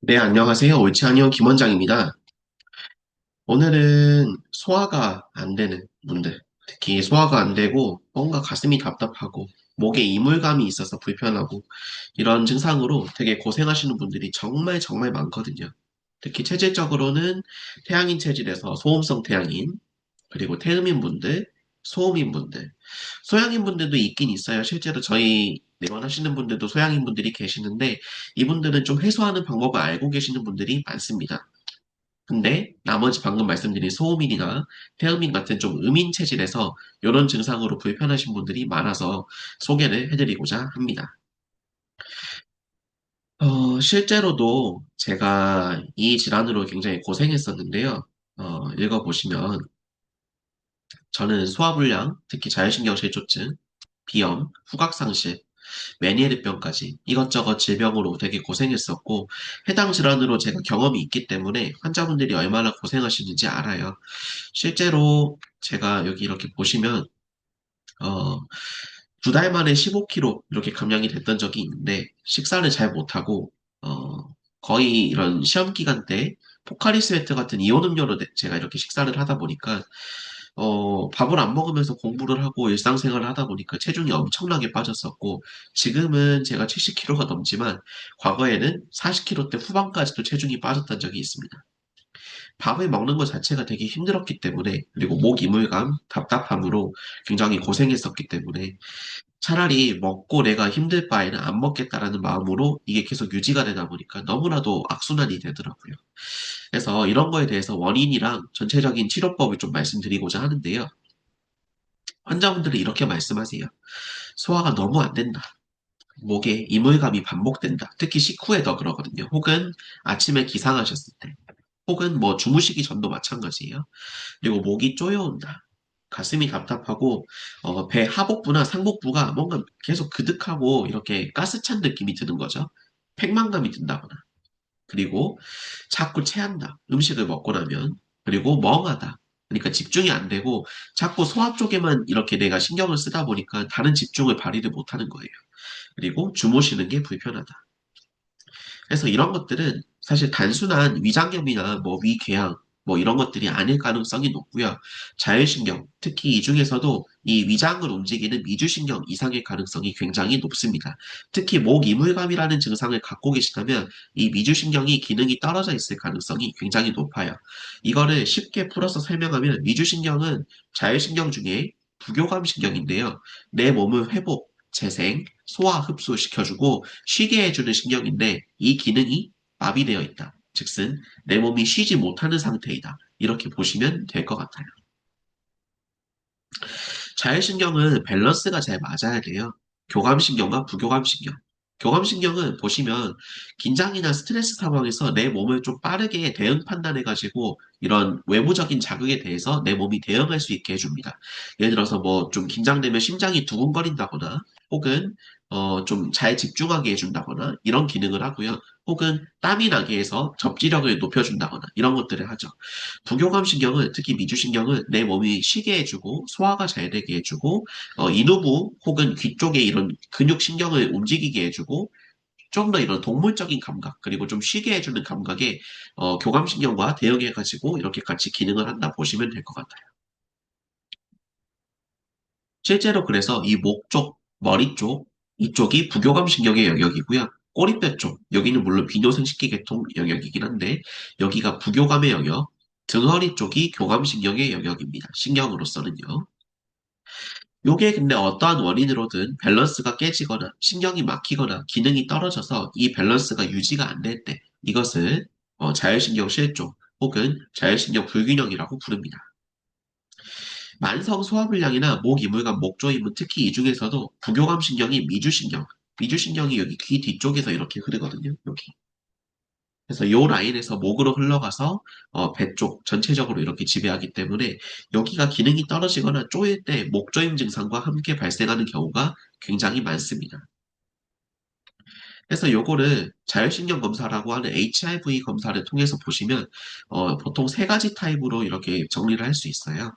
네, 안녕하세요. 올치아니언 김원장입니다. 오늘은 소화가 안 되는 분들, 특히 소화가 안 되고 뭔가 가슴이 답답하고 목에 이물감이 있어서 불편하고 이런 증상으로 되게 고생하시는 분들이 정말 정말 많거든요. 특히 체질적으로는 태양인 체질에서 소음성 태양인, 그리고 태음인 분들, 소음인 분들, 소양인 분들도 있긴 있어요. 실제로 저희 내원하시는 분들도 소양인 분들이 계시는데 이분들은 좀 해소하는 방법을 알고 계시는 분들이 많습니다. 근데 나머지 방금 말씀드린 소음인이나 태음인 같은 좀 음인 체질에서 이런 증상으로 불편하신 분들이 많아서 소개를 해드리고자 합니다. 실제로도 제가 이 질환으로 굉장히 고생했었는데요. 읽어보시면 저는 소화불량, 특히 자율신경실조증, 비염, 후각상실, 메니에르병까지 이것저것 질병으로 되게 고생했었고 해당 질환으로 제가 경험이 있기 때문에 환자분들이 얼마나 고생하시는지 알아요. 실제로 제가 여기 이렇게 보시면 어, 2달 만에 15kg 이렇게 감량이 됐던 적이 있는데 식사를 잘 못하고 거의 이런 시험 기간 때 포카리 스웨트 같은 이온 음료로 제가 이렇게 식사를 하다 보니까 밥을 안 먹으면서 공부를 하고 일상생활을 하다 보니까 체중이 엄청나게 빠졌었고, 지금은 제가 70kg가 넘지만, 과거에는 40kg대 후반까지도 체중이 빠졌던 적이 있습니다. 밥을 먹는 것 자체가 되게 힘들었기 때문에, 그리고 목 이물감, 답답함으로 굉장히 고생했었기 때문에, 차라리 먹고 내가 힘들 바에는 안 먹겠다라는 마음으로 이게 계속 유지가 되다 보니까 너무나도 악순환이 되더라고요. 그래서 이런 거에 대해서 원인이랑 전체적인 치료법을 좀 말씀드리고자 하는데요. 환자분들이 이렇게 말씀하세요. 소화가 너무 안 된다. 목에 이물감이 반복된다. 특히 식후에 더 그러거든요. 혹은 아침에 기상하셨을 때. 혹은 뭐 주무시기 전도 마찬가지예요. 그리고 목이 쪼여온다. 가슴이 답답하고 배 하복부나 상복부가 뭔가 계속 그득하고 이렇게 가스찬 느낌이 드는 거죠. 팽만감이 든다거나. 그리고 자꾸 체한다. 음식을 먹고 나면. 그리고 멍하다. 그러니까 집중이 안 되고 자꾸 소화 쪽에만 이렇게 내가 신경을 쓰다 보니까 다른 집중을 발휘를 못하는 거예요. 그리고 주무시는 게 불편하다. 그래서 이런 것들은 사실 단순한 위장염이나 뭐 위궤양 뭐 이런 것들이 아닐 가능성이 높고요. 자율신경, 특히 이 중에서도 이 위장을 움직이는 미주신경 이상의 가능성이 굉장히 높습니다. 특히 목 이물감이라는 증상을 갖고 계시다면 이 미주신경이 기능이 떨어져 있을 가능성이 굉장히 높아요. 이거를 쉽게 풀어서 설명하면 미주신경은 자율신경 중에 부교감신경인데요. 내 몸을 회복, 재생, 소화, 흡수 시켜주고 쉬게 해주는 신경인데 이 기능이 마비되어 있다. 즉슨 내 몸이 쉬지 못하는 상태이다. 이렇게 보시면 될 것 같아요. 자율신경은 밸런스가 잘 맞아야 돼요. 교감신경과 부교감신경. 교감신경은 보시면 긴장이나 스트레스 상황에서 내 몸을 좀 빠르게 대응 판단해가지고 이런 외부적인 자극에 대해서 내 몸이 대응할 수 있게 해줍니다. 예를 들어서 뭐 좀 긴장되면 심장이 두근거린다거나 혹은 좀 잘 집중하게 해준다거나 이런 기능을 하고요. 혹은 땀이 나게 해서 접지력을 높여준다거나 이런 것들을 하죠. 부교감신경은 특히 미주신경은 내 몸이 쉬게 해주고 소화가 잘 되게 해주고 인후부 혹은 귀 쪽에 이런 근육신경을 움직이게 해주고 좀 더 이런 동물적인 감각 그리고 좀 쉬게 해주는 감각에 교감신경과 대응해가지고 이렇게 같이 기능을 한다 보시면 될 것 같아요. 실제로 그래서 이 목 쪽, 머리 쪽 이쪽이 부교감신경의 영역이고요. 꼬리뼈 쪽 여기는 물론 비뇨생식기계통 영역이긴 한데 여기가 부교감의 영역, 등허리 쪽이 교감신경의 영역입니다. 신경으로서는요. 요게 근데 어떠한 원인으로든 밸런스가 깨지거나 신경이 막히거나 기능이 떨어져서 이 밸런스가 유지가 안 될 때 이것을 자율신경 실종 혹은 자율신경 불균형이라고 부릅니다. 만성 소화불량이나 목 이물감, 목조임은 특히 이 중에서도 부교감 신경이 미주신경이 여기 귀 뒤쪽에서 이렇게 흐르거든요. 여기. 그래서 요 라인에서 목으로 흘러가서 배 쪽 전체적으로 이렇게 지배하기 때문에 여기가 기능이 떨어지거나 쪼일 때 목조임 증상과 함께 발생하는 경우가 굉장히 많습니다. 그래서 요거를 자율신경 검사라고 하는 HRV 검사를 통해서 보시면 보통 세 가지 타입으로 이렇게 정리를 할 수 있어요.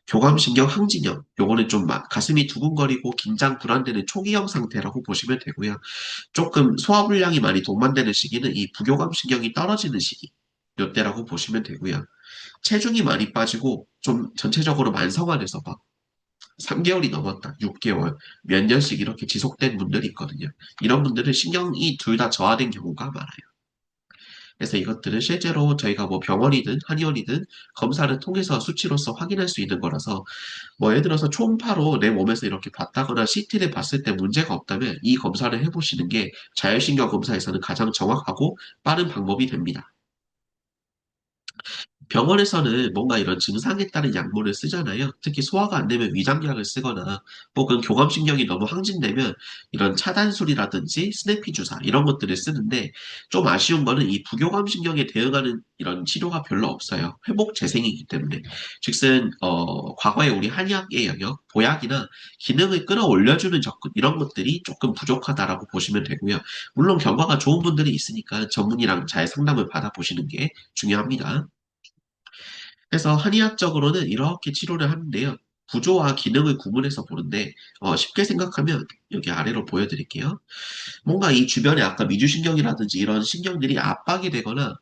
교감신경 항진형, 요거는 좀 가슴이 두근거리고 긴장 불안되는 초기형 상태라고 보시면 되고요. 조금 소화불량이 많이 동반되는 시기는 이 부교감신경이 떨어지는 시기, 요때라고 보시면 되고요. 체중이 많이 빠지고 좀 전체적으로 만성화돼서 막 3개월이 넘었다, 6개월, 몇 년씩 이렇게 지속된 분들이 있거든요. 이런 분들은 신경이 둘 다 저하된 경우가 많아요. 그래서 이것들은 실제로 저희가 뭐 병원이든 한의원이든 검사를 통해서 수치로서 확인할 수 있는 거라서 뭐 예를 들어서 초음파로 내 몸에서 이렇게 봤다거나 CT를 봤을 때 문제가 없다면 이 검사를 해보시는 게 자율신경 검사에서는 가장 정확하고 빠른 방법이 됩니다. 병원에서는 뭔가 이런 증상에 따른 약물을 쓰잖아요. 특히 소화가 안 되면 위장약을 쓰거나 혹은 교감신경이 너무 항진되면 이런 차단술이라든지 스네피 주사 이런 것들을 쓰는데 좀 아쉬운 거는 이 부교감신경에 대응하는 이런 치료가 별로 없어요. 회복 재생이기 때문에. 즉슨 과거에 우리 한의학의 영역, 보약이나 기능을 끌어올려주는 접근 이런 것들이 조금 부족하다라고 보시면 되고요. 물론 결과가 좋은 분들이 있으니까 전문의랑 잘 상담을 받아보시는 게 중요합니다. 그래서 한의학적으로는 이렇게 치료를 하는데요. 구조와 기능을 구분해서 보는데 쉽게 생각하면 여기 아래로 보여드릴게요. 뭔가 이 주변에 아까 미주신경이라든지 이런 신경들이 압박이 되거나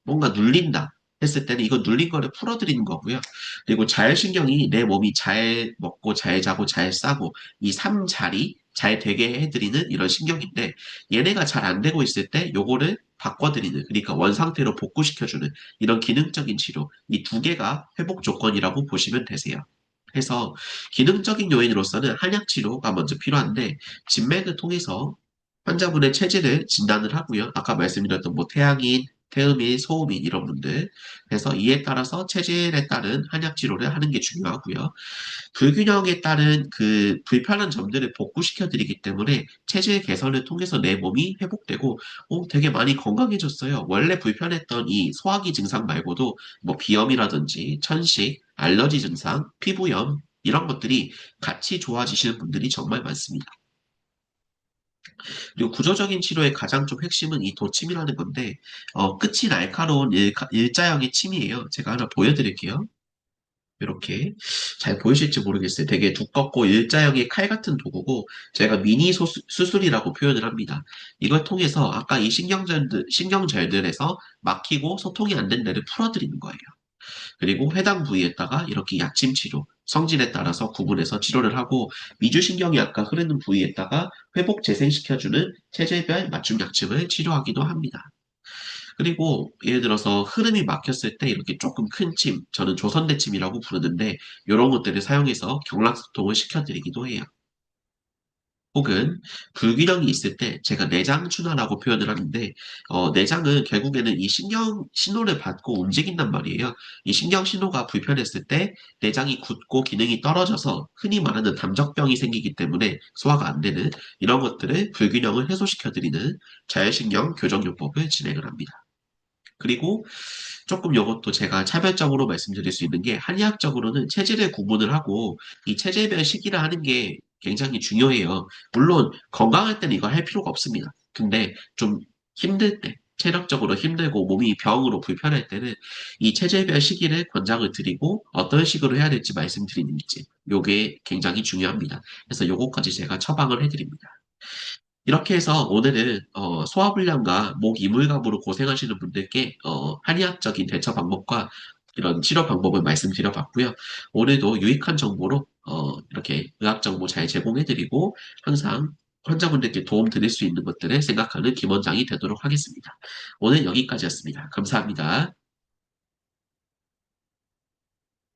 뭔가 눌린다 했을 때는 이거 눌린 거를 풀어드리는 거고요. 그리고 자율신경이 내 몸이 잘 먹고 잘 자고 잘 싸고 이 삼자리 잘 되게 해드리는 이런 신경인데 얘네가 잘 안 되고 있을 때 요거를 바꿔드리는 그러니까 원상태로 복구시켜주는 이런 기능적인 치료 이 두 개가 회복 조건이라고 보시면 되세요. 그래서 기능적인 요인으로서는 한약 치료가 먼저 필요한데 진맥을 통해서 환자분의 체질을 진단을 하고요. 아까 말씀드렸던 뭐 태양인, 태음인, 소음인 이런 분들. 그래서 이에 따라서 체질에 따른 한약 치료를 하는 게 중요하고요. 불균형에 따른 그 불편한 점들을 복구시켜 드리기 때문에 체질 개선을 통해서 내 몸이 회복되고 되게 많이 건강해졌어요. 원래 불편했던 이 소화기 증상 말고도 뭐 비염이라든지 천식, 알러지 증상, 피부염 이런 것들이 같이 좋아지시는 분들이 정말 많습니다. 그리고 구조적인 치료의 가장 좀 핵심은 이 도침이라는 건데 끝이 날카로운 일자형의 침이에요. 제가 하나 보여드릴게요. 이렇게 잘 보이실지 모르겠어요. 되게 두껍고 일자형의 칼 같은 도구고 제가 미니 수술이라고 표현을 합니다. 이걸 통해서 아까 이 신경절들에서 막히고 소통이 안 된 데를 풀어드리는 거예요. 그리고 해당 부위에다가 이렇게 약침 치료, 성질에 따라서 구분해서 치료를 하고 미주신경이 아까 흐르는 부위에다가 회복 재생시켜주는 체질별 맞춤 약침을 치료하기도 합니다. 그리고 예를 들어서 흐름이 막혔을 때 이렇게 조금 큰 침, 저는 조선대침이라고 부르는데 이런 것들을 사용해서 경락소통을 시켜드리기도 해요. 혹은 불균형이 있을 때 제가 내장춘화라고 표현을 하는데 내장은 결국에는 이 신경 신호를 받고 움직인단 말이에요. 이 신경 신호가 불편했을 때 내장이 굳고 기능이 떨어져서 흔히 말하는 담적병이 생기기 때문에 소화가 안 되는 이런 것들을 불균형을 해소시켜드리는 자율신경 교정요법을 진행을 합니다. 그리고 조금 이것도 제가 차별적으로 말씀드릴 수 있는 게 한의학적으로는 체질을 구분을 하고 이 체질별 시기를 하는 게 굉장히 중요해요. 물론 건강할 때는 이거 할 필요가 없습니다. 근데 좀 힘들 때, 체력적으로 힘들고 몸이 병으로 불편할 때는 이 체질별 시기를 권장을 드리고 어떤 식으로 해야 될지 말씀드리는지 요게 굉장히 중요합니다. 그래서 요거까지 제가 처방을 해드립니다. 이렇게 해서 오늘은 소화불량과 목 이물감으로 고생하시는 분들께 한의학적인 대처 방법과 이런 치료 방법을 말씀드려봤고요. 오늘도 유익한 정보로 이렇게 의학 정보 잘 제공해드리고 항상 환자분들께 도움 드릴 수 있는 것들을 생각하는 김원장이 되도록 하겠습니다. 오늘 여기까지였습니다. 감사합니다.